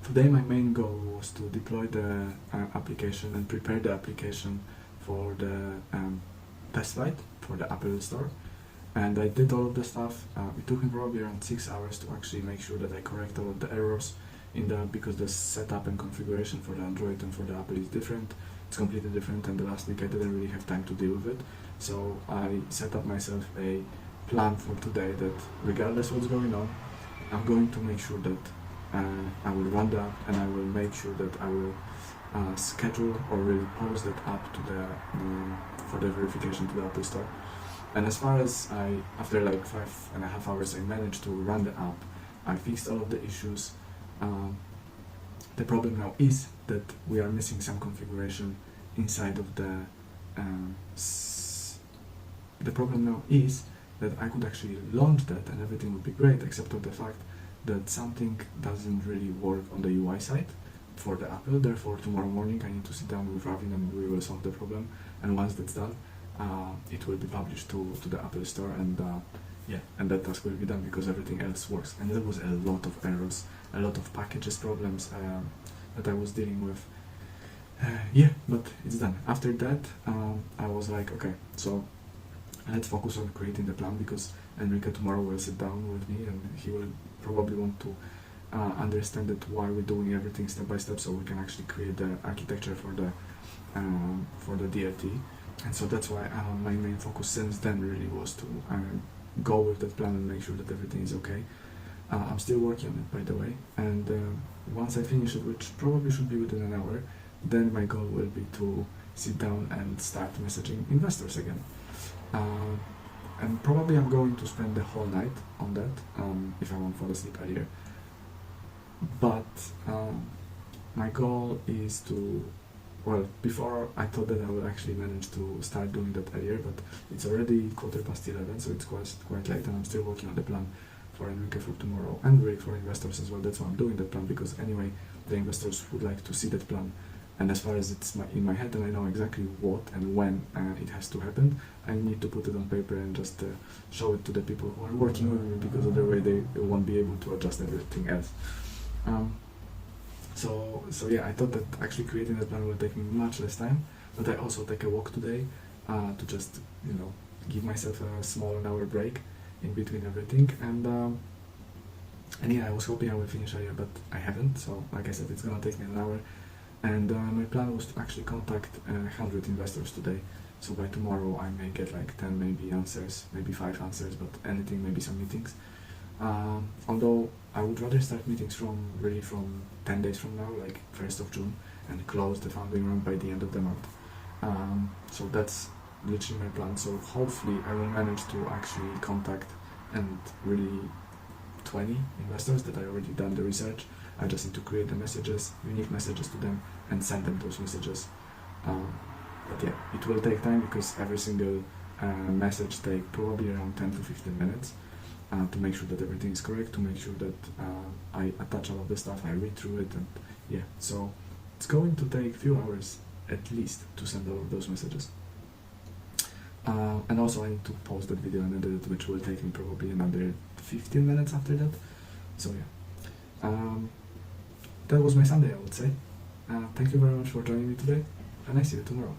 today my main goal was to deploy the application and prepare the application for the test flight for the Apple Store. And I did all of the stuff. It took me probably around 6 hours to actually make sure that I correct all of the errors because the setup and configuration for the Android and for the Apple is different. It's completely different, and the last week I didn't really have time to deal with it. So I set up myself a plan for today that regardless what's going on, I'm going to make sure that I will run the app, and I will make sure that I will schedule or really post that app to the for the verification to the Apple Store. And as far as after like 5.5 hours, I managed to run the app. I fixed all of the issues. The problem now is that we are missing some configuration inside of the problem now is that I could actually launch that and everything would be great, except for the fact that something doesn't really work on the UI side for the Apple. Therefore, tomorrow morning I need to sit down with Ravin and we will solve the problem. And once that's done, it will be published to the Apple Store, and and that task will be done because everything else works. And there was a lot of errors, a lot of packages problems that I was dealing with. But it's done. After that, I was like, okay, so let's focus on creating the plan, because Enrique tomorrow will sit down with me and he will probably want to understand that why we're doing everything step by step, so we can actually create the architecture for the DLT. And so that's why my main focus since then really was to go with that plan and make sure that everything is okay. I'm still working on it, by the way, and once I finish it, which probably should be within an hour, then my goal will be to sit down and start messaging investors again. And probably I'm going to spend the whole night on that if I won't fall asleep earlier. But my goal is to, well, before I thought that I would actually manage to start doing that earlier, but it's already 11:15, so it's quite late, and I'm still working on the plan for Enrique for tomorrow, and really for investors as well. That's why I'm doing that plan, because anyway, the investors would like to see that plan. And as far as it's in my head and I know exactly what and when it has to happen, I need to put it on paper and just show it to the people who are working with me, because otherwise they won't be able to adjust everything else. So yeah, I thought that actually creating that plan will take me much less time, but I also take a walk today to just, give myself a small hour break in between everything. And yeah, I was hoping I would finish earlier, but I haven't. So like I said, it's gonna take me an hour. And my plan was to actually contact 100 investors today. So by tomorrow I may get like 10 maybe answers, maybe 5 answers, but anything, maybe some meetings. Although I would rather start meetings from 10 days from now, like 1st of June, and close the founding round by the end of the month. So that's literally my plan. So hopefully I will manage to actually contact and really 20 investors that I already done the research. I just need to create the messages, unique messages to them, and send them those messages. But yeah, it will take time, because every single message takes probably around 10 to 15 minutes to make sure that everything is correct, to make sure that I attach all of the stuff, I read through it, and yeah, so it's going to take a few hours at least to send all of those messages. And also I need to post that video and edit it, which will take me probably another 15 minutes after that. So yeah. That was my Sunday, I would say. Thank you very much for joining me today, and I see you tomorrow.